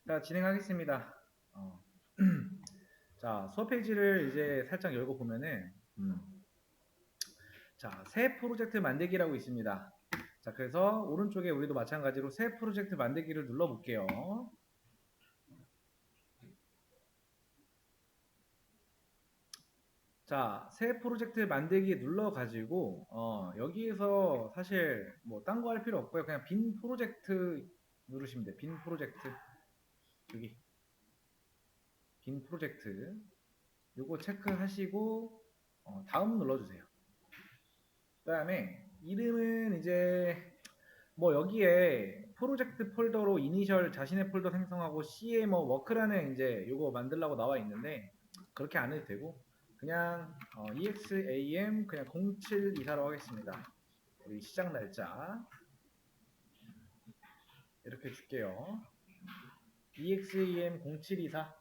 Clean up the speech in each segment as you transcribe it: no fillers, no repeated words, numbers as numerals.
자, 진행하겠습니다. 어. 자, 수업 페이지를 이제 살짝 열고 보면은, 자, 새 프로젝트 만들기라고 있습니다. 자, 그래서 오른쪽에 우리도 마찬가지로 새 프로젝트 만들기를 눌러볼게요. 자, 새 프로젝트 만들기 눌러가지고, 여기에서 사실 뭐 딴 거 할 필요 없고요. 그냥 빈 프로젝트 누르시면 돼요. 빈 프로젝트. 여기, 빈 프로젝트. 요거 체크하시고, 다음 눌러주세요. 그 다음에 이름은 이제 뭐 여기에 프로젝트 폴더로 이니셜 자신의 폴더 생성하고 C에 뭐 워크라는 이제 요거 만들라고 나와 있는데 그렇게 안 해도 되고 그냥 exam 그냥 0724라고 하겠습니다. 우리 시작 날짜 이렇게 줄게요. exam 0724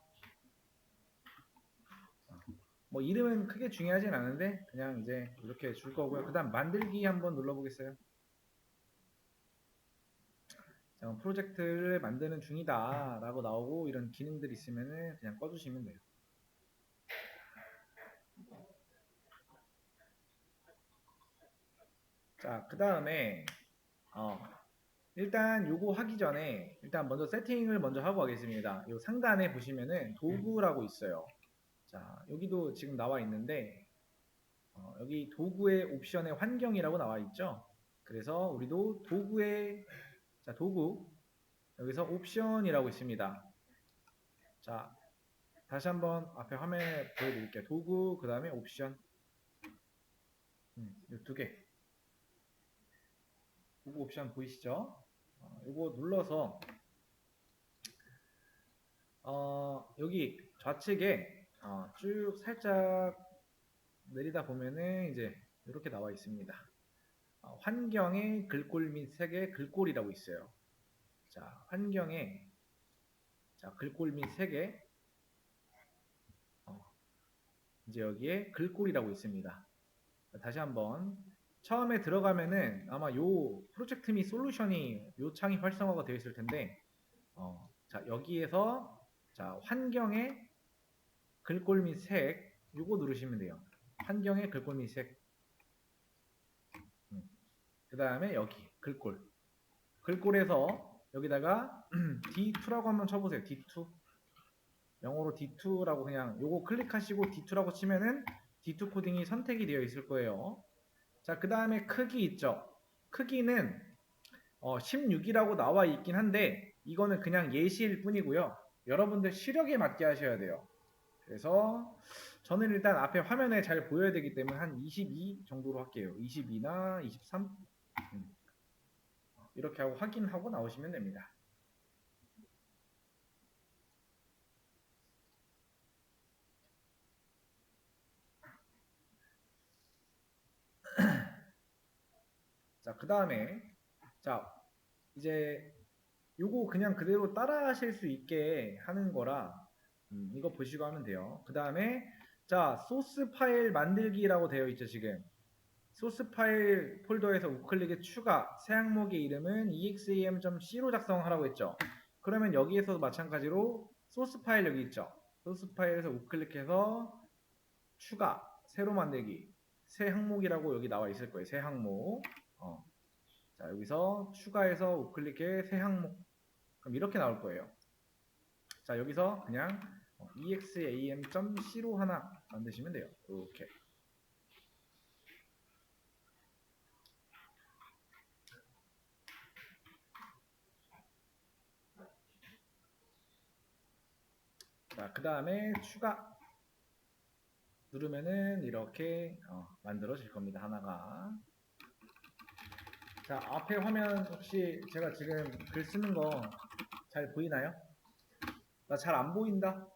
뭐 이름은 크게 중요하진 않은데 그냥 이제 이렇게 줄 거고요. 그 다음 만들기 한번 눌러보겠어요. 자, 프로젝트를 만드는 중이다 라고 나오고 이런 기능들 있으면은 그냥 꺼주시면 돼요. 자, 그 다음에 일단 요거 하기 전에 일단 먼저 세팅을 먼저 하고 가겠습니다. 요 상단에 보시면은 도구라고 있어요. 자, 여기도 지금 나와 있는데 여기 도구의 옵션의 환경이라고 나와 있죠. 그래서 우리도 도구의 자, 도구 여기서 옵션이라고 있습니다. 자, 다시 한번 앞에 화면에 보여드릴게요. 도구 그 다음에 옵션 이 두 개. 도구 옵션 보이시죠? 이거 눌러서 여기 좌측에 쭉 살짝 내리다 보면은 이제 이렇게 나와 있습니다. 환경의 글꼴 및 색의 글꼴이라고 있어요. 자, 환경에 자, 글꼴 및 색의 이제 여기에 글꼴이라고 있습니다. 다시 한번 처음에 들어가면은 아마 요 프로젝트 및 솔루션이 요 창이 활성화가 되어 있을 텐데 자, 여기에서 자, 환경의 글꼴 및 색 요거 누르시면 돼요. 환경의 글꼴 및 색. 그 다음에 여기 글꼴. 글꼴에서 여기다가 D2라고 한번 쳐보세요. D2. 영어로 D2라고 그냥 요거 클릭하시고 D2라고 치면은 D2 코딩이 선택이 되어 있을 거예요. 자, 그 다음에 크기 있죠. 크기는 16이라고 나와 있긴 한데 이거는 그냥 예시일 뿐이고요. 여러분들 시력에 맞게 하셔야 돼요. 그래서 저는 일단 앞에 화면에 잘 보여야 되기 때문에 한 22 정도로 할게요. 22나 23 이렇게 하고 확인하고 나오시면 됩니다. 자, 그 다음에 자 이제 요거 그냥 그대로 따라 하실 수 있게 하는 거라 이거 보시고 하면 돼요. 그 다음에 자 소스 파일 만들기라고 되어 있죠. 지금 소스 파일 폴더에서 우클릭에 추가 새 항목의 이름은 exam.c로 작성하라고 했죠. 그러면 여기에서도 마찬가지로 소스 파일 여기 있죠. 소스 파일에서 우클릭해서 추가 새로 만들기 새 항목이라고 여기 나와 있을 거예요. 새 항목 자 여기서 추가해서 우클릭해 새 항목 그럼 이렇게 나올 거예요. 자 여기서 그냥 exam.c로 하나 만드시면 돼요. 이렇게 자 그 다음에 추가 누르면은 이렇게 만들어질 겁니다. 하나가 자 앞에 화면 혹시 제가 지금 글 쓰는 거 잘 보이나요? 나 잘 안 보인다?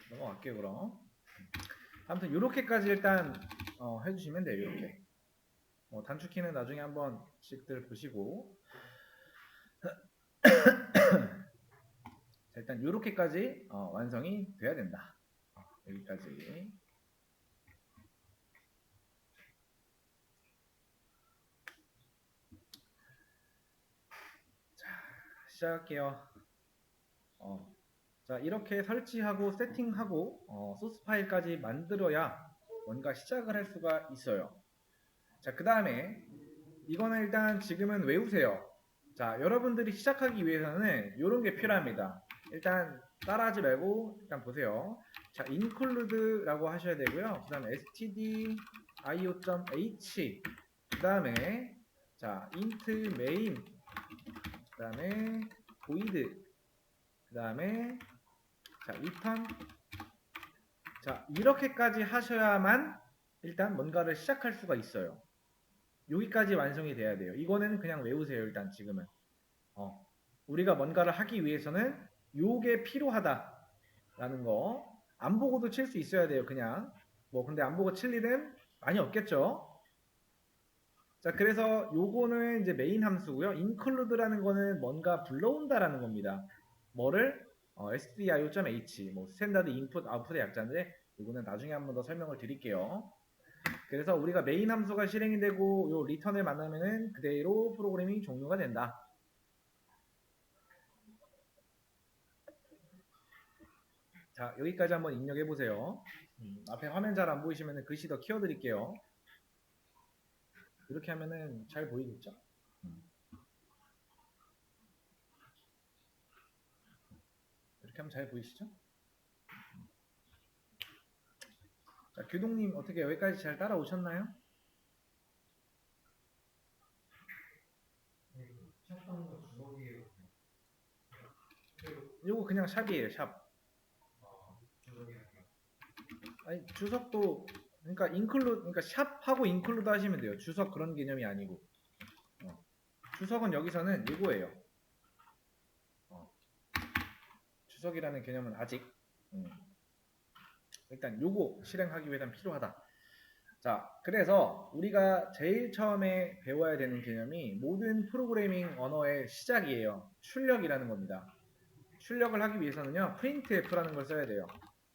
넘어갈게요 그럼. 아무튼 이렇게까지 일단 해주시면 돼요. 이렇게 단축키는 나중에 한번 식들 보시고 자, 일단 이렇게까지 완성이 돼야 된다. 여기까지. 자, 시작할게요. 자, 이렇게 설치하고 세팅하고 소스 파일까지 만들어야 뭔가 시작을 할 수가 있어요. 자, 그 다음에 이거는 일단 지금은 외우세요. 자, 여러분들이 시작하기 위해서는 이런 게 필요합니다. 일단 따라하지 말고 일단 보세요. 자, include라고 하셔야 되고요. 그 다음에 stdio.h 그 다음에 자, int main 그 다음에 void 그 다음에 자, return 자, 이렇게까지 하셔야만 일단 뭔가를 시작할 수가 있어요. 여기까지 완성이 돼야 돼요. 이거는 그냥 외우세요. 일단 지금은. 우리가 뭔가를 하기 위해서는 요게 필요하다라는 거. 안 보고도 칠 수 있어야 돼요. 그냥. 뭐 근데 안 보고 칠 일은 많이 없겠죠. 자, 그래서 요거는 이제 메인 함수고요. include라는 거는 뭔가 불러온다라는 겁니다. 뭐를? stdio.h 뭐 스탠다드 인풋 아웃풋의 약자인데 이거는 나중에 한 번 더 설명을 드릴게요. 그래서 우리가 메인 함수가 실행이 되고 요 리턴을 만나면은 그대로 프로그래밍 종료가 된다. 자, 여기까지 한번 입력해 보세요. 앞에 화면 잘 안 보이시면 글씨 더 키워드릴게요. 이렇게 하면은 잘 보이겠죠? 이렇게 하면 잘 보이시죠? 자, 규동님 어떻게 여기까지 잘 따라오셨나요? 요거 그냥 샵이에요, 샵. 아니, 주석도 그러니까 그러니까 샵하고 인클루드 하시면 돼요. 주석 그런 개념이 아니고. 주석은 여기서는 이거예요. 주석이라는 개념은 아직 일단 요거 실행하기 위해서 필요하다. 자, 그래서 우리가 제일 처음에 배워야 되는 개념이 모든 프로그래밍 언어의 시작이에요. 출력이라는 겁니다. 출력을 하기 위해서는요, printf라는 걸 써야 돼요.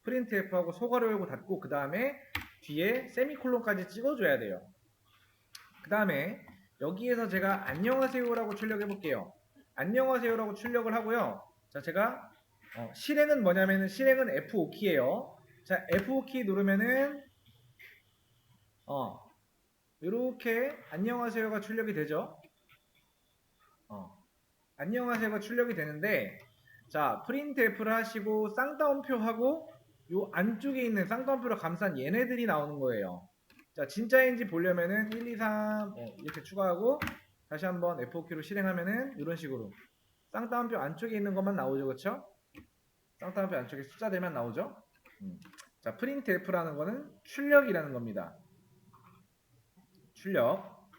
printf하고 소괄호 열고 닫고 그 다음에 뒤에 세미콜론까지 찍어줘야 돼요. 그 다음에 여기에서 제가 안녕하세요라고 출력해 볼게요. 안녕하세요라고 출력을 하고요. 자, 제가 실행은 뭐냐면은 실행은 F5키예요. 자, F5키 누르면은 이렇게 안녕하세요가 출력이 되죠. 안녕하세요가 출력이 되는데 자, 프린트F를 하시고 쌍따옴표 하고 요 안쪽에 있는 쌍따옴표로 감싼 얘네들이 나오는 거예요. 자, 진짜인지 보려면은 1, 2, 3 이렇게 추가하고 다시 한번 F5키로 실행하면은 이런 식으로 쌍따옴표 안쪽에 있는 것만 나오죠. 그쵸? 쌍따옴표 안쪽에 숫자들만 나오죠. 자, printf라는 거는 출력이라는 겁니다. 출력.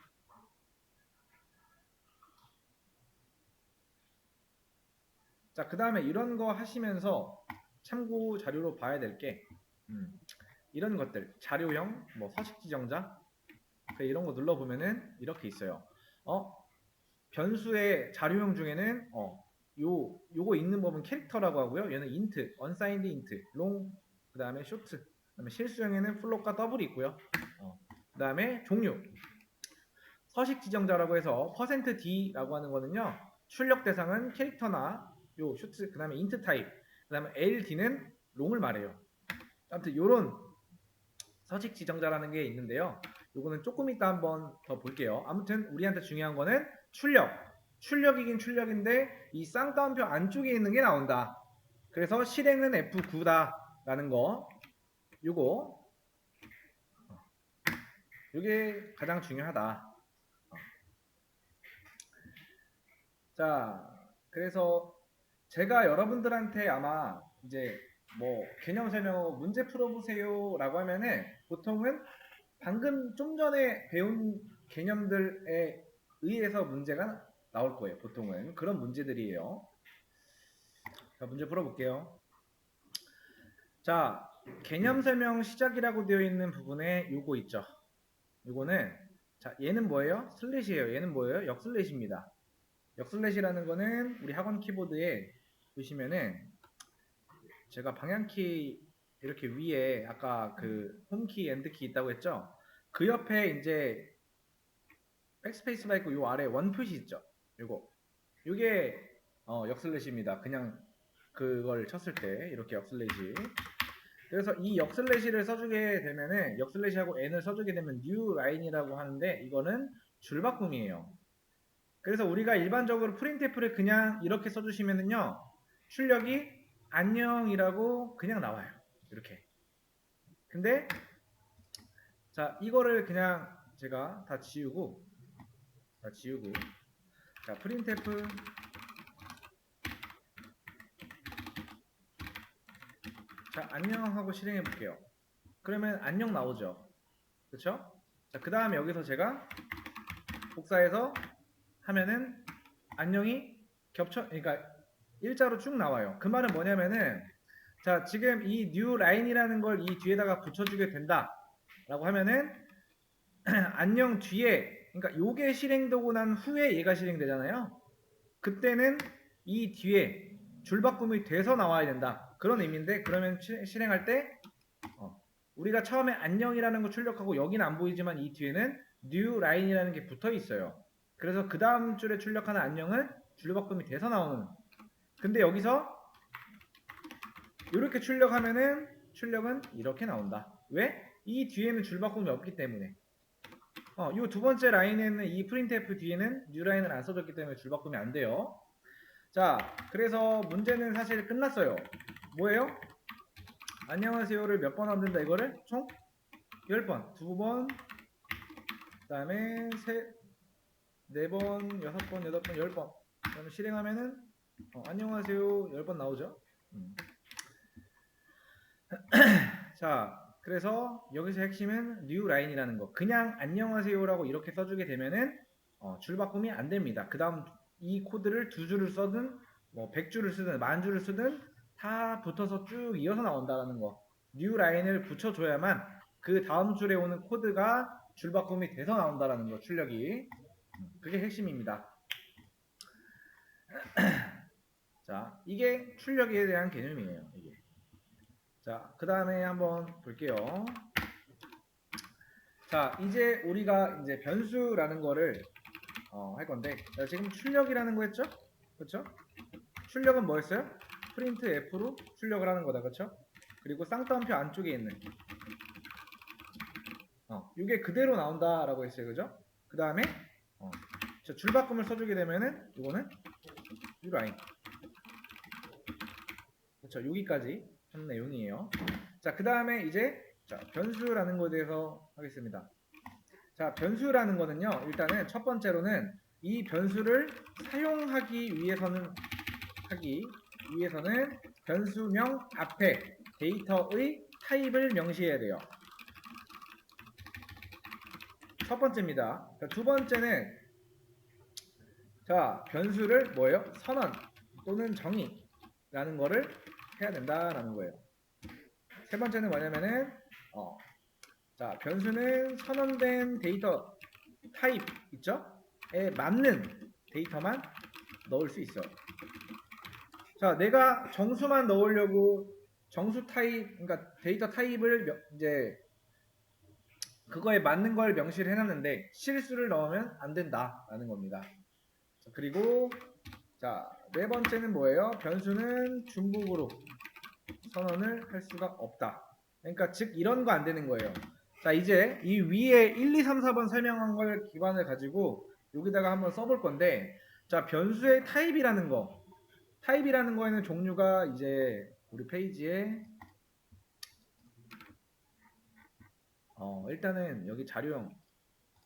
자, 그 다음에 이런 거 하시면서 참고 자료로 봐야 될 게 이런 것들 자료형 뭐 서식 지정자 이런 거 눌러보면은 이렇게 있어요. 변수의 자료형 중에는 요거 있는 법은 캐릭터라고 하고요. 얘는 int, unsigned int, long 그 다음에 short 그 다음에 실수형에는 float과 더블이 있고요. 그 다음에 종류 서식 지정자라고 해서 %d라고 하는 거는요. 출력 대상은 캐릭터나 요 슈트 그 다음에 int 타입 그 다음에 ld는 롱을 말해요. 아무튼 요런 서식 지정자라는 게 있는데요. 요거는 조금 이따 한번 더 볼게요. 아무튼 우리한테 중요한 거는 출력. 출력이긴 출력인데 이 쌍따옴표 안쪽에 있는 게 나온다. 그래서 실행은 F9다 라는 거. 요게 가장 중요하다. 자, 그래서 제가 여러분들한테 아마 이제 뭐 개념 설명하고 문제 풀어보세요 라고 하면은 보통은 방금 좀 전에 배운 개념들에 의해서 문제가 나올 거예요. 보통은 그런 문제들이에요. 자, 문제 풀어볼게요. 자, 개념 설명 시작이라고 되어 있는 부분에 요거 있죠. 요거는 자, 얘는 뭐예요? 슬래시예요. 얘는 뭐예요? 역슬래시입니다. 역슬래시라는 거는 우리 학원 키보드에 보시면은 제가 방향키 이렇게 위에 아까 그 홈키, 엔드키 있다고 했죠? 그 옆에 이제 백스페이스바 있고 요 아래 원 표시 있죠? 요거. 요게 역슬래시입니다. 그냥 그걸 쳤을 때 이렇게 역슬래시. 그래서 이 역슬래시를 써주게 되면은 역슬래시하고 n을 써주게 되면 new line이라고 하는데 이거는 줄바꿈이에요. 그래서 우리가 일반적으로 printf를 그냥 이렇게 써주시면은요 출력이 안녕이라고 그냥 나와요. 이렇게. 근데 자 이거를 그냥 제가 다 지우고 자 printf 자 안녕 하고 실행해 볼게요. 그러면 안녕 나오죠. 그쵸? 자 그 다음에 여기서 제가 복사해서 하면은 안녕이 그러니까 일자로 쭉 나와요. 그 말은 뭐냐면은 자 지금 이 new line이라는 걸 이 뒤에다가 붙여주게 된다 라고 하면은 안녕 뒤에 그러니까 요게 실행되고 난 후에 얘가 실행되잖아요. 그때는 이 뒤에 줄바꿈이 돼서 나와야 된다 그런 의미인데 그러면 실행할 때 우리가 처음에 안녕이라는 거 출력하고 여기는 안 보이지만 이 뒤에는 new line이라는 게 붙어 있어요. 그래서 그 다음 줄에 출력하는 안녕은 줄바꿈이 돼서 나오는. 근데 여기서 이렇게 출력하면은 출력은 이렇게 나온다. 왜? 이 뒤에는 줄바꿈이 없기 때문에. 이 두 번째 라인에는 이 printf 뒤에는 new line을 안 써줬기 때문에 줄바꿈이 안 돼요. 자, 그래서 문제는 사실 끝났어요. 뭐예요? 안녕하세요를 몇 번 하면 된다 이거를? 총 10번, 2번, 그 다음에 4번, 6번, 8번, 10번. 그러면 실행하면은 안녕하세요 10번 나오죠. 자, 그래서 여기서 핵심은 new line이라는 거. 그냥 안녕하세요라고 이렇게 써주게 되면은 줄바꿈이 안 됩니다. 그 다음 이 코드를 2줄을 써든 뭐 100줄을 쓰든 10,000줄을 쓰든 다 붙어서 쭉 이어서 나온다라는 거. new line을 붙여줘야만 그 다음 줄에 오는 코드가 줄바꿈이 돼서 나온다라는 거. 출력이. 그게 핵심입니다. 자, 이게 출력에 대한 개념이에요. 이게. 자, 그 다음에 한번 볼게요. 자, 이제 우리가 이제 변수라는 거를 할 건데, 지금 출력이라는 거 했죠? 그렇죠? 출력은 뭐였어요? 프린트 F로 출력을 하는 거다, 그렇죠? 그리고 쌍따옴표 안쪽에 있는 이게 그대로 나온다라고 했어요, 그죠? 그 다음에 줄바꿈을 써주게 되면은 이거는 이 라인, 그렇죠? 여기까지 한 내용이에요. 자, 그 다음에 이제 자, 변수라는 거에 대해서 하겠습니다. 자, 변수라는 거는요. 일단은 첫 번째로는 이 변수를 사용하기 위해서는 변수명 앞에 데이터의 타입을 명시해야 돼요. 첫 번째입니다. 자, 두 번째는 자, 변수를 뭐예요? 선언 또는 정의라는 거를 해야 된다라는 거예요. 세 번째는 뭐냐면은 자, 변수는 선언된 데이터 타입 있죠? 에 맞는 데이터만 넣을 수 있어요. 자, 내가 정수만 넣으려고 정수 타입, 그러니까 데이터 타입을 이제 그거에 맞는 걸 명시를 해놨는데 실수를 넣으면 안 된다라는 겁니다. 자, 그리고 자, 네 번째는 뭐예요? 변수는 중복으로 선언을 할 수가 없다. 그러니까 즉 이런 거 안 되는 거예요. 자, 이제 이 위에 1, 2, 3, 4번 설명한 걸 기반을 가지고 여기다가 한번 써볼 건데 자, 변수의 타입이라는 거에는 종류가 이제 우리 페이지에 일단은 여기 자료형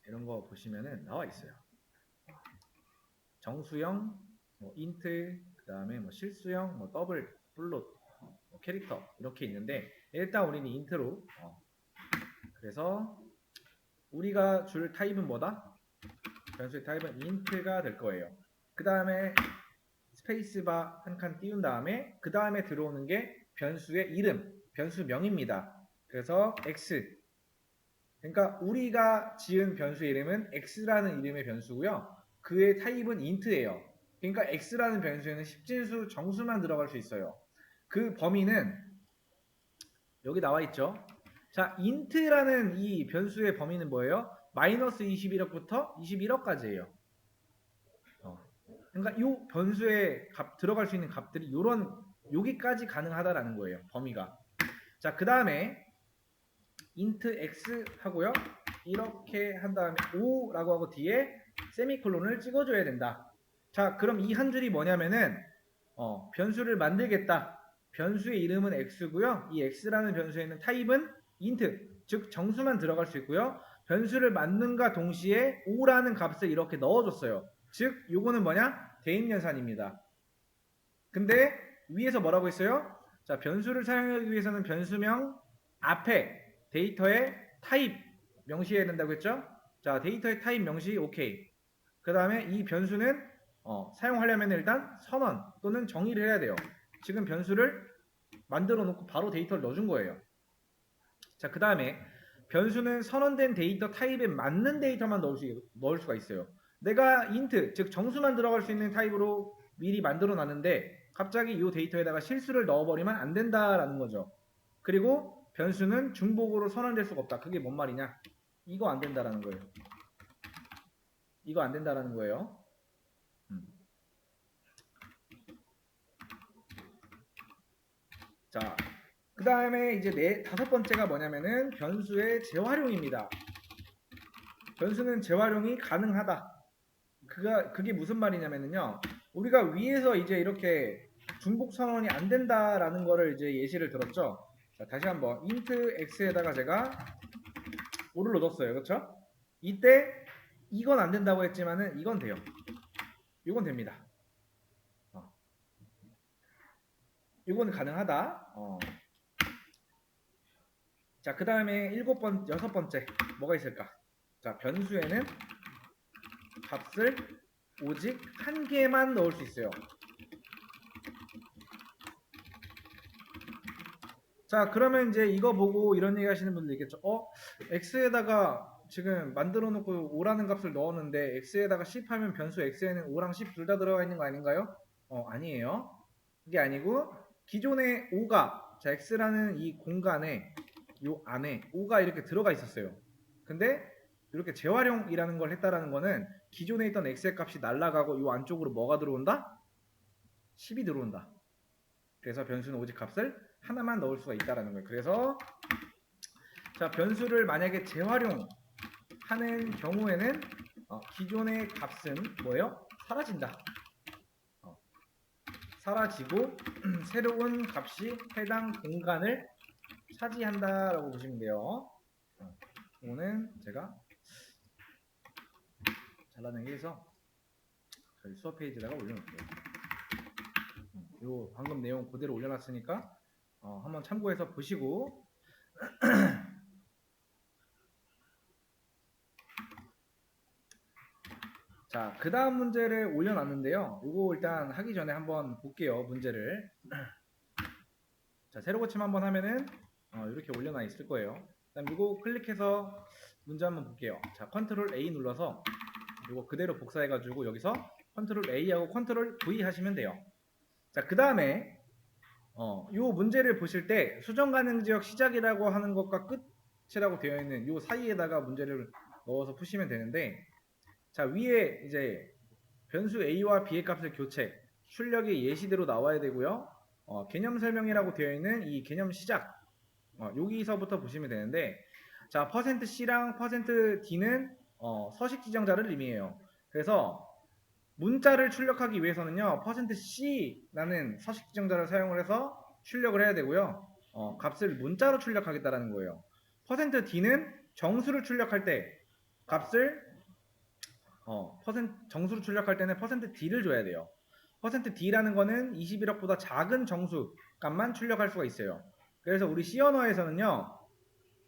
이런 거 보시면은 나와 있어요. 정수형, 뭐 인트, 그 다음에 뭐 실수형, 뭐 더블, 플롯, 뭐 캐릭터 이렇게 있는데 일단 우리는 인트로 그래서 우리가 줄 타입은 뭐다? 변수의 타입은 int가 될 거예요. 그 다음에 스페이스바 한 칸 띄운 다음에 그 다음에 들어오는 게 변수의 이름, 변수명입니다. 그래서 x. 그러니까 우리가 지은 변수의 이름은 x라는 이름의 변수고요. 그의 타입은 int예요. 그러니까 x라는 변수에는 십진수 정수만 들어갈 수 있어요. 그 범위는 여기 나와 있죠. 자, int라는 이 변수의 범위는 뭐예요? 마이너스 21억부터 21억까지예요. 그러니까 이 변수에 들어갈 수 있는 값들이 이런 여기까지 가능하다라는 거예요. 범위가. 자, 그 다음에 int x 하고요. 이렇게 한 다음에 5라고 하고 뒤에 세미콜론을 찍어줘야 된다. 자, 그럼 이 한 줄이 뭐냐면은 변수를 만들겠다. 변수의 이름은 x고요. 이 x라는 변수에 있는 타입은 int, 즉 정수만 들어갈 수 있고요. 변수를 만든과 동시에 5라는 값을 이렇게 넣어줬어요. 즉 요거는 뭐냐? 대입연산입니다. 근데 위에서 뭐라고 했어요? 자, 변수를 사용하기 위해서는 변수명 앞에 데이터의 타입 명시해야 된다고 했죠? 자, 데이터의 타입 명시 오케이. 그 다음에 이 변수는 사용하려면 일단 선언 또는 정의를 해야 돼요. 지금 변수를 만들어 놓고 바로 데이터를 넣어준 거예요. 자, 그 다음에 변수는 선언된 데이터 타입에 맞는 데이터만 넣을 수가 있어요. 내가 int, 즉 정수만 들어갈 수 있는 타입으로 미리 만들어 놨는데 갑자기 이 데이터에다가 실수를 넣어버리면 안 된다라는 거죠. 그리고 변수는 중복으로 선언될 수가 없다. 그게 뭔 말이냐? 이거 안 된다라는 거예요. 이거 안 된다라는 거예요. 자, 그 다음에 이제 다섯 번째가 뭐냐면은 변수의 재활용입니다. 변수는 재활용이 가능하다. 그게 무슨 말이냐면요. 우리가 위에서 이제 이렇게 중복 선언이 안 된다라는 거를 이제 예시를 들었죠. 자, 다시 한번 int x에다가 제가 5를 넣었어요. 그렇죠? 이때 이건 안 된다고 했지만은 이건 돼요. 이건 됩니다. 이건 가능하다. 자, 그 다음에 여섯 번째 뭐가 있을까? 자, 변수에는 값을 오직 한 개만 넣을 수 있어요. 자, 그러면 이제 이거 보고 이런 얘기 하시는 분들 있겠죠. x에다가 지금 만들어 놓고 5라는 값을 넣었는데 x에다가 10 하면 변수 x에는 5랑 10 둘 다 들어가 있는 거 아닌가요? 아니에요. 그게 아니고 기존의 5가 자, x라는 이 공간에 요 안에 5가 이렇게 들어가 있었어요. 근데 이렇게 재활용이라는 걸 했다라는 거는 기존에 있던 x의 값이 날아가고 요 안쪽으로 뭐가 들어온다? 10이 들어온다. 그래서 변수는 오직 값을 하나만 넣을 수가 있다라는 거예요. 그래서 자, 변수를 만약에 재활용하는 경우에는 기존의 값은 뭐예요? 사라진다. 사라지고 새로운 값이 해당 공간을 차지한다라고 보시면 돼요. 이거는 제가 잘라내기 위해서 저희 수업 페이지에다가 올려놓을게요. 요 방금 내용 그대로 올려놨으니까 한번 참고해서 보시고 자, 그 다음 문제를 올려놨는데요. 이거 일단 하기 전에 한번 볼게요. 문제를. 자, 새로 고침 한번 하면은 이렇게 올려놔 있을 거예요. 그다음 이거 클릭해서 문제 한번 볼게요. 자, 컨트롤 A 눌러서 이거 그대로 복사해가지고 여기서 컨트롤 A하고 컨트롤 V 하시면 돼요. 자, 그 다음에 요 문제를 보실 때 수정 가능 지역 시작이라고 하는 것과 끝이라고 되어 있는 요 사이에다가 문제를 넣어서 푸시면 되는데 자, 위에 이제 변수 A와 B의 값을 교체, 출력이 예시대로 나와야 되고요. 개념 설명이라고 되어 있는 이 개념 시작, 여기서부터 보시면 되는데, 자, %C랑 %D는 서식 지정자를 의미해요. 그래서 문자를 출력하기 위해서는요, %C라는 서식 지정자를 사용을 해서 출력을 해야 되고요. 값을 문자로 출력하겠다라는 거예요. %D는 정수를 출력할 때 값을 정수를 출력할 때는 %D를 줘야 돼요. %D라는 거는 21억보다 작은 정수 값만 출력할 수가 있어요. 그래서 우리 C 언어에서는요.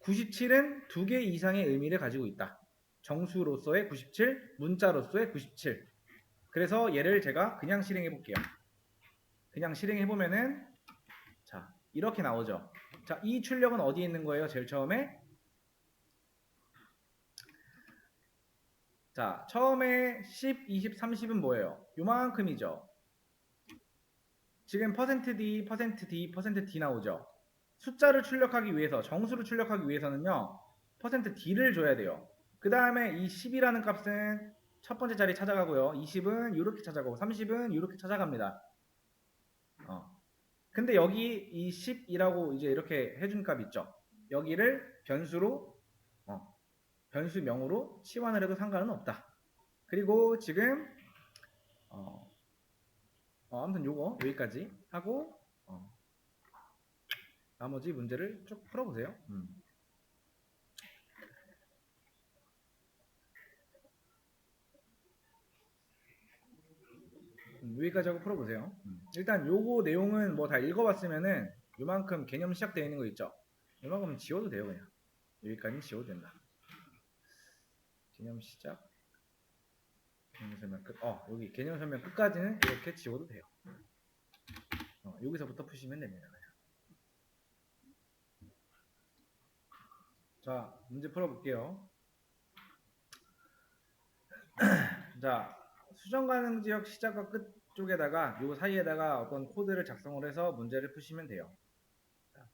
97은 2개 이상의 의미를 가지고 있다. 정수로서의 97, 문자로서의 97. 그래서 얘를 제가 그냥 실행해 볼게요. 그냥 실행해 보면은 자, 이렇게 나오죠. 자, 이 출력은 어디에 있는 거예요? 제일 처음에 자, 처음에 10, 20, 30은 뭐예요? 요만큼이죠. 지금 %D, %D, %D 나오죠. 숫자를 출력하기 위해서, 정수를 출력하기 위해서는요. %D를 줘야 돼요. 그 다음에 이 10이라는 값은 첫 번째 자리 찾아가고요. 20은 이렇게 찾아가고 30은 이렇게 찾아갑니다. 근데 여기 이 12라고 이제 이렇게 해준 값 있죠. 여기를 변수명으로 치환을 해도 상관은 없다. 그리고 지금 아무튼 요거 여기까지 하고 나머지 문제를 쭉 풀어보세요. 여기까지 하고 풀어보세요. 일단 요거 내용은 뭐 다 읽어봤으면은 요만큼 개념 시작되어 있는 거 있죠. 요만큼 지워도 돼요. 그냥 여기까지는 지워도 된다. 개념 시작, 개념 설명 끝. 여기 개념 설명 끝까지는 이렇게 지워도 돼요. 여기서부터 푸시면 됩니다. 그냥. 자, 문제 풀어볼게요. 자, 수정 가능 지역 시작과 끝 쪽에다가 요 사이에다가 어떤 코드를 작성을 해서 문제를 푸시면 돼요. 자,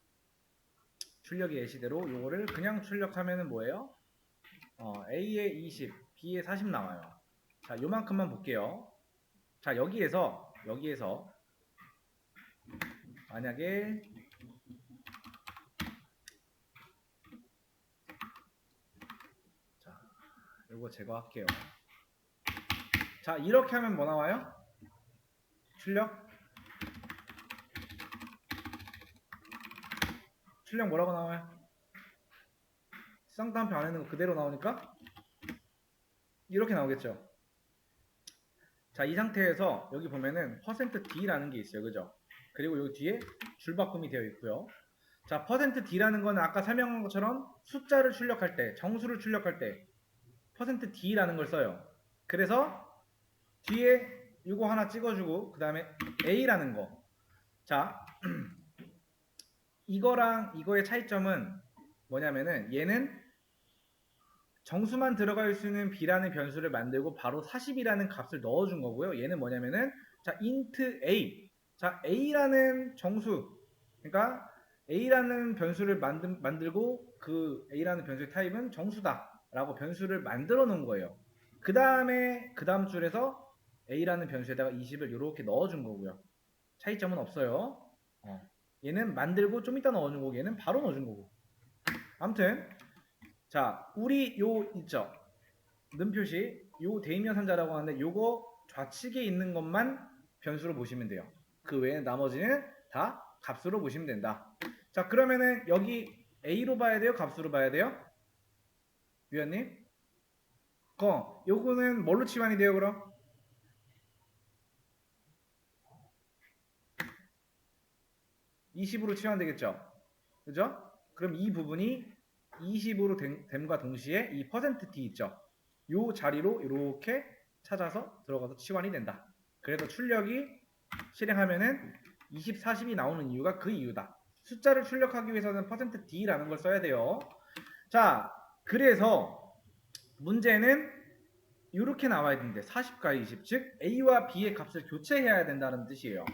출력이 예시대로 요거를 그냥 출력하면은 뭐예요? A에 20, B에 40 나와요. 자, 요만큼만 볼게요. 자, 여기에서 만약에 자, 요거 제거할게요. 자, 이렇게 하면 뭐 나와요? 출력 뭐라고 나와요? 쌍따옴표 안에 있는 거 그대로 나오니까 이렇게 나오겠죠. 자, 이 상태에서 여기 보면은 %d라는 게 있어요. 그죠? 그리고 여기 뒤에 줄바꿈이 되어 있고요. 자, %d라는 거는 아까 설명한 것처럼 숫자를 출력할 때, 정수를 출력할 때 %d라는 걸 써요. 그래서 뒤에 이거 하나 찍어주고 그 다음에 a라는 거. 자, 이거랑 이거의 차이점은 뭐냐면은 얘는 정수만 들어갈 수 있는 b라는 변수를 만들고 바로 40이라는 값을 넣어준 거고요. 얘는 뭐냐면은 자, int a. 자, a라는 정수, 그러니까 a라는 변수를 만들고 그 a라는 변수의 타입은 정수다라고 변수를 만들어 놓은 거예요. 그 다음 줄에서 a라는 변수에다가 20을 이렇게 넣어준 거고요. 차이점은 없어요. 얘는 만들고 좀 이따 넣어준 거고 얘는 바로 넣어준 거고. 아무튼 자, 우리 요 있죠. 는 표시 요 대입면 산자라고 하는데 요거 좌측에 있는 것만 변수로 보시면 돼요. 그 외에 나머지는 다 값으로 보시면 된다. 자, 그러면은 여기 a로 봐야 돼요? 값으로 봐야 돼요? 위원님? 요거는 뭘로 치환이 돼요, 그럼? (20으로) 치환되겠죠? 그죠? 그럼 이 부분이 20으로 됨과 동시에 이 %d 있죠? 요 자리로 이렇게 찾아서 들어가서 치환이 된다. 그래서 출력이 실행하면은 20, 40이 나오는 이유가 그 이유다. 숫자를 출력하기 위해서는 %d라는 걸 써야 돼요. 자, 그래서 문제는 이렇게 나와야 되는데 40과 20, 즉 A와 B의 값을 교체해야 된다는 뜻이에요.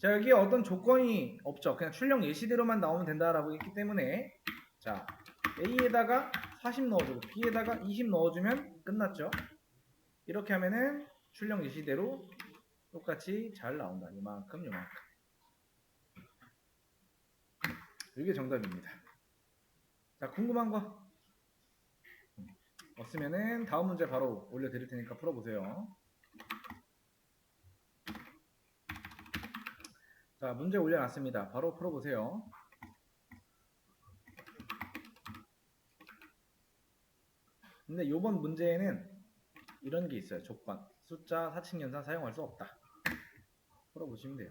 자, 여기에 어떤 조건이 없죠. 그냥 출력 예시대로만 나오면 된다라고 했기 때문에 자, A에다가 40 넣어주고 B에다가 20 넣어주면 끝났죠. 이렇게 하면은 출력 예시대로 똑같이 잘 나온다. 이만큼. 이게 정답입니다. 자, 궁금한 거 없으면은 다음 문제 바로 올려드릴 테니까 풀어보세요. 자, 문제 올려놨습니다. 바로 풀어보세요. 근데 요번 문제에는 이런 게 있어요. 조건. 숫자 사칙연산 사용할 수 없다. 풀어보시면 돼요.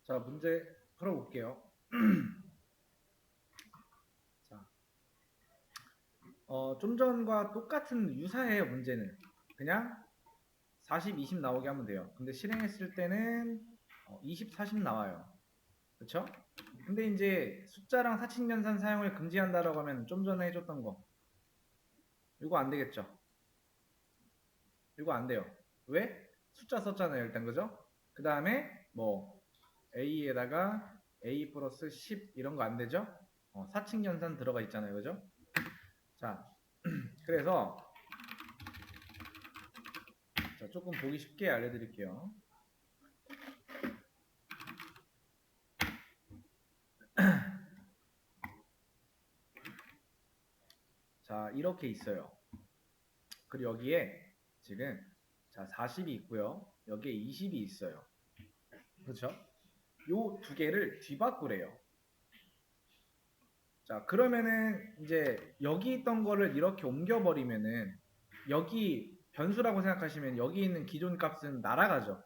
자, 문제 풀어볼게요. 자, 좀 전과 똑같은 유사해요. 문제는 그냥 40, 20 나오게 하면 돼요. 근데 실행했을 때는 20, 40 나와요. 그쵸? 근데 이제 숫자랑 사칙연산 사용을 금지한다라고 하면 좀 전에 해줬던 거 이거 안 되겠죠? 이거 안 돼요. 왜? 숫자 썼잖아요. 일단 그죠? 그 다음에 뭐 a에다가 a 플러스 10 이런 거 안 되죠? 사칙연산 들어가 있잖아요. 그죠? 자, 그래서 자, 조금 보기 쉽게 알려드릴게요. 자, 이렇게 있어요. 그리고 여기에 지금 자, 40이 있고요. 여기에 20이 있어요. 그렇죠? 요 두 개를 뒤바꾸래요. 자, 그러면은 이제 여기 있던 거를 이렇게 옮겨버리면은 여기 변수라고 생각하시면 여기 있는 기존 값은 날아가죠.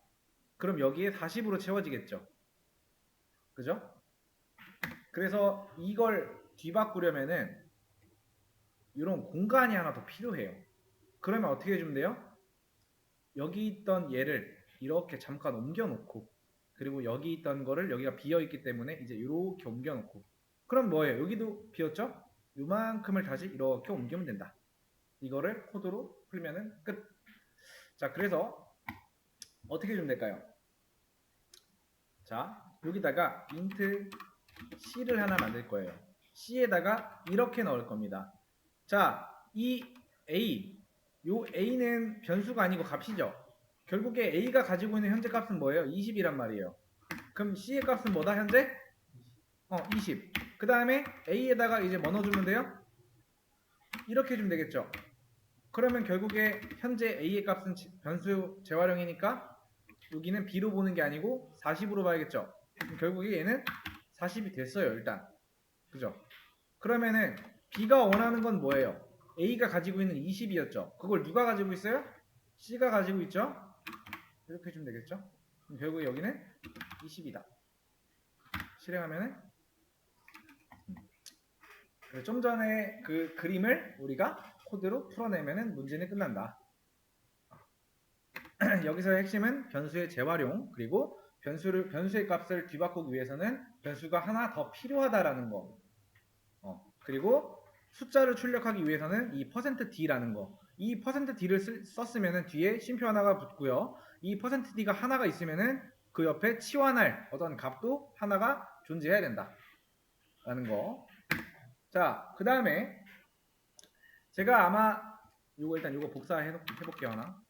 그럼 여기에 40으로 채워지겠죠. 그죠? 그래서 이걸 뒤바꾸려면은 이런 공간이 하나 더 필요해요. 그러면 어떻게 해주면 돼요? 여기 있던 얘를 이렇게 잠깐 옮겨놓고 그리고 여기 있던 거를 여기가 비어있기 때문에 이제 이렇게 옮겨놓고 그럼 뭐예요? 여기도 비었죠? 요만큼을 다시 이렇게 옮기면 된다. 이거를 코드로 풀면은 끝. 자, 그래서 어떻게 해주면 될까요? 자, 여기다가 int c를 하나 만들 거예요. c에다가 이렇게 넣을 겁니다. 자, 이 a, 요 a는 변수가 아니고 값이죠. 결국에 a가 가지고 있는 현재 값은 뭐예요? 20이란 말이에요. 그럼 c의 값은 뭐다 현재? 20. 그 다음에 a에다가 이제 뭐 넣어주면 돼요? 이렇게 해주면 되겠죠. 그러면 결국에 현재 a의 값은 변수 재활용이니까 여기는 b로 보는 게 아니고 40으로 봐야겠죠. 결국에 얘는 40이 됐어요. 일단. 그죠? 그러면은 b가 원하는 건 뭐예요? a가 가지고 있는 20이었죠. 그걸 누가 가지고 있어요? c가 가지고 있죠. 이렇게 해주면 되겠죠. 그럼 결국에 여기는 20이다. 실행하면은 좀 전에 그 그림을 우리가 코드로 풀어내면은 문제는 끝난다. 여기서의 핵심은 변수의 재활용 그리고 변수의 값을 뒤바꾸기 위해서는 변수가 하나 더 필요하다라는 거. 그리고 숫자를 출력하기 위해서는 이 %d라는 거. 이 %d를 썼으면은 뒤에 쉼표 하나가 붙고요. 이 %d가 하나가 있으면은 그 옆에 치환할 어떤 값도 하나가 존재해야 된다. 라는 거. 자, 그 다음에 제가 아마 일단 요거 복사해 볼게요 하나.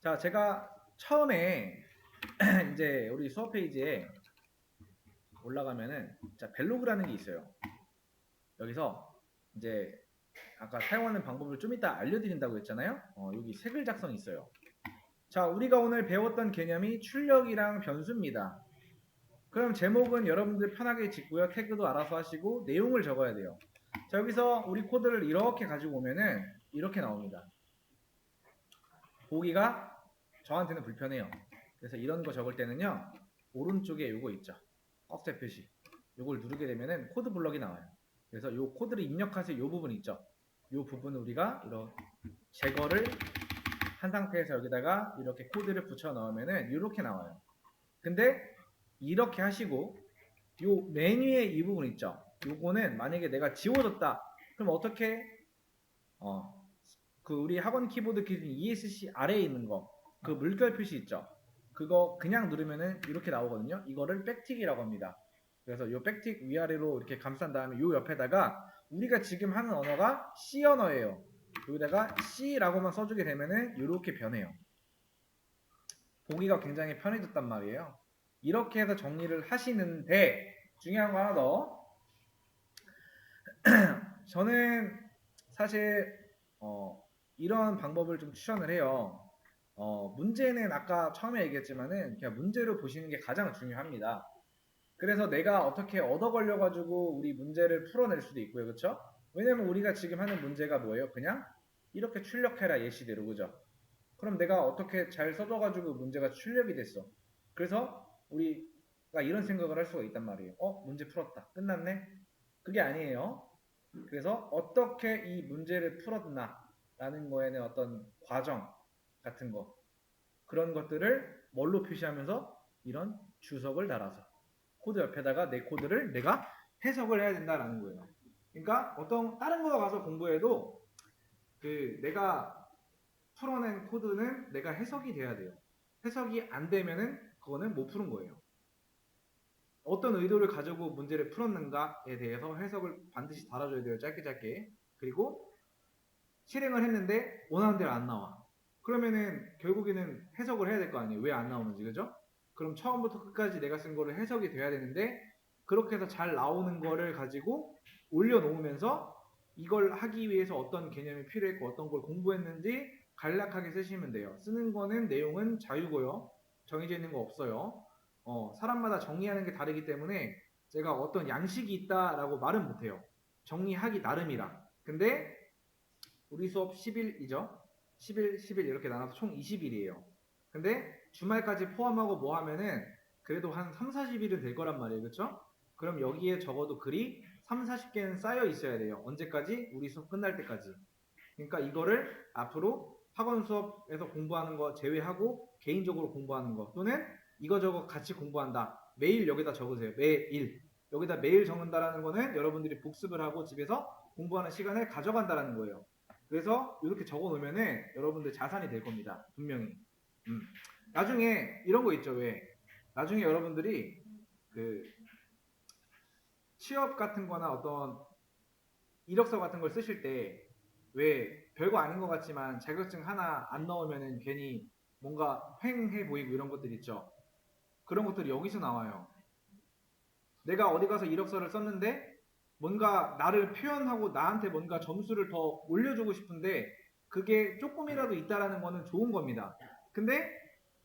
자, 제가 처음에 이제 우리 수업 페이지에 올라가면은 자, 벨로그라는 게 있어요. 여기서 이제 아까 사용하는 방법을 좀 이따 알려드린다고 했잖아요. 여기 색을 작성이 있어요. 자, 우리가 오늘 배웠던 개념이 출력이랑 변수입니다. 그럼 제목은 여러분들 편하게 짓고요. 태그도 알아서 하시고 내용을 적어야 돼요. 자, 여기서 우리 코드를 이렇게 가지고 오면은 이렇게 나옵니다. 보기가 저한테는 불편해요. 그래서 이런 거 적을 때는요. 오른쪽에 요거 있죠. 꺽쇠 표시. 요걸 누르게 되면은 코드 블럭이 나와요. 그래서 요 코드를 입력하세요. 요 부분 있죠. 요 부분을 우리가 이런 제거를 한 상태에서 여기다가 이렇게 코드를 붙여 넣으면은 이렇게 나와요. 근데 이렇게 하시고 요 메뉴에 이 부분 있죠. 요거는 만약에 내가 지워졌다. 그럼 어떻게 그 우리 학원 키보드 기준 ESC 아래에 있는 거 그 물결 표시 있죠. 그거 그냥 누르면은 이렇게 나오거든요. 이거를 백틱이라고 합니다. 그래서 요 백틱 위아래로 이렇게 감싼 다음에 요 옆에다가 우리가 지금 하는 언어가 C 언어예요. 여기다가 C라고만 써주게 되면은 이렇게 변해요. 보기가 굉장히 편해졌단 말이에요. 이렇게 해서 정리를 하시는데 중요한 거 하나 더. 저는 사실 이런 방법을 좀 추천을 해요. 문제는 아까 처음에 얘기했지만은 그냥 문제로 보시는 게 가장 중요합니다. 그래서 내가 어떻게 얻어 걸려 가지고 우리 문제를 풀어낼 수도 있고요. 그렇죠? 왜냐면 우리가 지금 하는 문제가 뭐예요? 그냥 이렇게 출력해라 예시대로. 그죠? 그럼 내가 어떻게 잘 써줘 가지고 문제가 출력이 됐어. 그래서 우리가 이런 생각을 할 수가 있단 말이에요. 문제 풀었다. 끝났네? 그게 아니에요. 그래서 어떻게 이 문제를 풀었나 라는 거에는 어떤 과정 같은 거 그런 것들을 뭘로 표시하면서 이런 주석을 달아서 코드 옆에다가 내 코드를 내가 해석을 해야 된다라는 거예요. 그러니까 어떤 다른 거 가서 공부해도 그 내가 풀어낸 코드는 내가 해석이 돼야 돼요. 해석이 안 되면은 그거는 못 푸는 거예요. 어떤 의도를 가지고 문제를 풀었는가에 대해서 해석을 반드시 달아줘야 돼요. 짧게 짧게. 그리고 실행을 했는데 원하는 대로 안 나와. 그러면은 결국에는 해석을 해야 될 거 아니에요. 왜 안 나오는지. 그죠? 그럼 처음부터 끝까지 내가 쓴 거를 해석이 돼야 되는데 그렇게 해서 잘 나오는 거를 가지고 올려놓으면서 이걸 하기 위해서 어떤 개념이 필요했고 어떤 걸 공부했는지 간략하게 쓰시면 돼요. 쓰는 거는 내용은 자유고요. 정해져 있는 거 없어요. 사람마다 정리하는 게 다르기 때문에 제가 어떤 양식이 있다라고 말은 못해요. 정리하기 나름이라. 근데 우리 수업 10일이죠. 10일, 10일 이렇게 나눠서 총 20일이에요. 근데 주말까지 포함하고 뭐 하면은 그래도 한 3, 40일은 될 거란 말이에요. 그렇죠? 그럼 여기에 적어도 글이 3, 40개는 쌓여 있어야 돼요. 언제까지? 우리 수업 끝날 때까지. 그러니까 이거를 앞으로 학원 수업에서 공부하는 거 제외하고 개인적으로 공부하는 거 또는 이거저거 같이 공부한다. 매일 여기다 적으세요. 매일. 여기다 매일 적는다라는 거는 여러분들이 복습을 하고 집에서 공부하는 시간을 가져간다라는 거예요. 그래서 이렇게 적어 놓으면은 여러분들 자산이 될 겁니다. 분명히. 나중에 이런 거 있죠. 왜? 나중에 여러분들이 그 취업 같은 거나 어떤 이력서 같은 걸 쓰실 때 왜 별거 아닌 것 같지만 자격증 하나 안 넣으면은 괜히 뭔가 횡해 보이고 이런 것들 있죠. 그런 것들이 여기서 나와요. 내가 어디 가서 이력서를 썼는데 뭔가 나를 표현하고 나한테 뭔가 점수를 더 올려주고 싶은데 그게 조금이라도 있다라는 거는 좋은 겁니다. 근데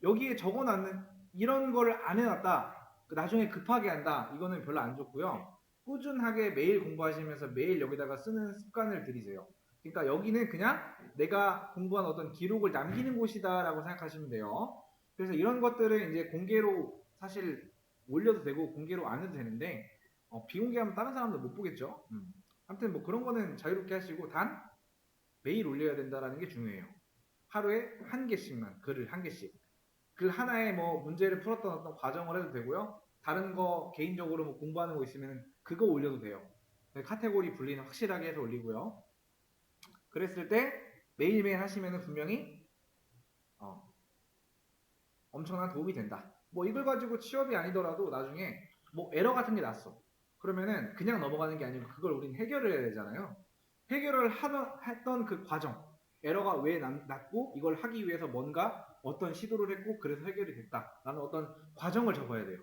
여기에 적어놨는 이런 거를 안 해놨다. 나중에 급하게 한다. 이거는 별로 안 좋고요. 꾸준하게 매일 공부하시면서 매일 여기다가 쓰는 습관을 들이세요. 그러니까 여기는 그냥 내가 공부한 어떤 기록을 남기는 곳이다라고 생각하시면 돼요. 그래서 이런 것들은 이제 공개로 사실 올려도 되고 공개로 안 해도 되는데 비공개하면 다른 사람들 못 보겠죠. 아무튼 뭐 그런 거는 자유롭게 하시고 단 매일 올려야 된다라는 게 중요해요. 하루에 한 개씩만 글을 한 개씩. 글 하나에 뭐 문제를 풀었던 어떤 과정을 해도 되고요. 다른 거 개인적으로 뭐 공부하는 거 있으면 그거 올려도 돼요. 카테고리 분리는 확실하게 해서 올리고요. 그랬을 때 매일매일 하시면 분명히 엄청난 도움이 된다. 뭐 이걸 가지고 취업이 아니더라도 나중에 뭐 에러 같은 게 났어. 그러면은 그냥 넘어가는 게 아니고 그걸 우린 해결을 해야 되잖아요. 해결을 했던 그 과정, 에러가 왜 났고 이걸 하기 위해서 뭔가 어떤 시도를 했고 그래서 해결이 됐다. 라는 어떤 과정을 적어야 돼요.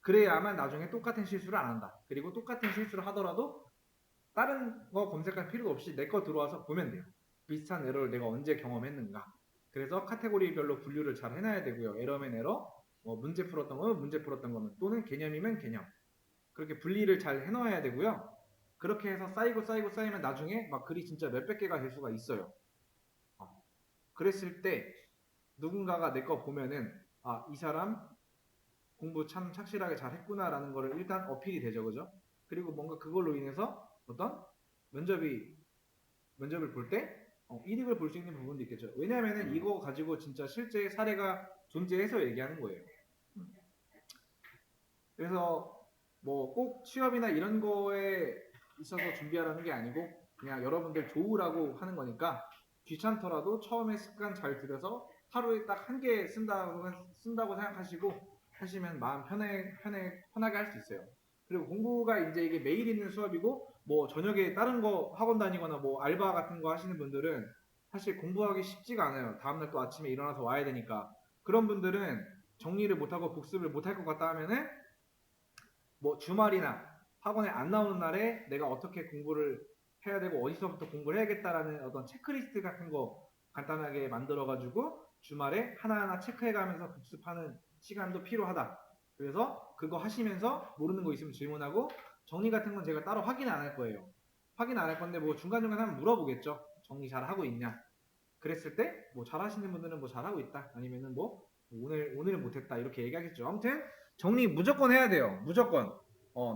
그래야만 나중에 똑같은 실수를 안 한다. 그리고 똑같은 실수를 하더라도 다른 거 검색할 필요도 없이 내 거 들어와서 보면 돼요. 비슷한 에러를 내가 언제 경험했는가. 그래서 카테고리별로 분류를 잘 해놔야 되고요. 에러면 에러, 문제 풀었던 거면 문제 풀었던 거면 또는 개념이면 개념. 그렇게 분리를 잘 해놔야 되고요. 그렇게 해서 쌓이고 쌓이면 나중에 막 글이 진짜 몇백 개가 될 수가 있어요. 그랬을 때 누군가가 내 거 보면은 이 사람 공부 참 착실하게 잘 했구나라는 거를 일단 어필이 되죠. 그죠? 그리고 뭔가 그걸로 인해서 어떤 면접을 볼 때 이득을 볼 수 있는 부분도 있겠죠. 왜냐하면 이거 가지고 진짜 실제 사례가 존재해서 얘기하는 거예요. 그래서 뭐 꼭 취업이나 이런 거에 있어서 준비하라는 게 아니고 그냥 여러분들 좋으라고 하는 거니까 귀찮더라도 처음에 습관 잘 들여서 하루에 딱 한 개 쓴다고 생각하시고 하시면 마음 편하게 할 수 있어요. 그리고 공부가 이제 이게 매일 있는 수업이고 뭐 저녁에 다른 거 학원 다니거나 뭐 알바 같은 거 하시는 분들은 사실 공부하기 쉽지가 않아요. 다음날 또 아침에 일어나서 와야 되니까. 그런 분들은 정리를 못하고 복습을 못할 것 같다 하면은 뭐 주말이나 학원에 안 나오는 날에 내가 어떻게 공부를 해야 되고 어디서부터 공부를 해야겠다라는 어떤 체크리스트 같은 거 간단하게 만들어 가지고 주말에 하나하나 체크해 가면서 복습하는 시간도 필요하다. 그래서 그거 하시면서 모르는 거 있으면 질문하고 정리 같은 건 제가 따로 확인 안 할 거예요. 확인 안 할 건데 뭐 중간중간 한번 물어보겠죠. 정리 잘 하고 있냐. 그랬을 때 뭐 잘하시는 분들은 뭐 잘하고 있다. 아니면은 뭐 오늘은 못했다. 이렇게 얘기하겠죠. 아무튼 정리 무조건 해야 돼요. 무조건.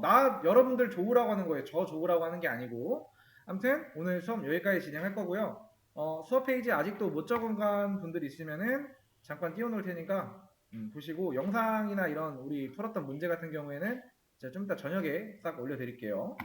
나 여러분들 좋으라고 하는 거예요. 저 좋으라고 하는 게 아니고. 아무튼 오늘 수업 여기까지 진행할 거고요. 수업 페이지 아직도 못 적어간 분들 있으면은 잠깐 띄워놓을 테니까 보시고 영상이나 이런 우리 풀었던 문제 같은 경우에는 제가 좀 이따 저녁에 싹 올려드릴게요.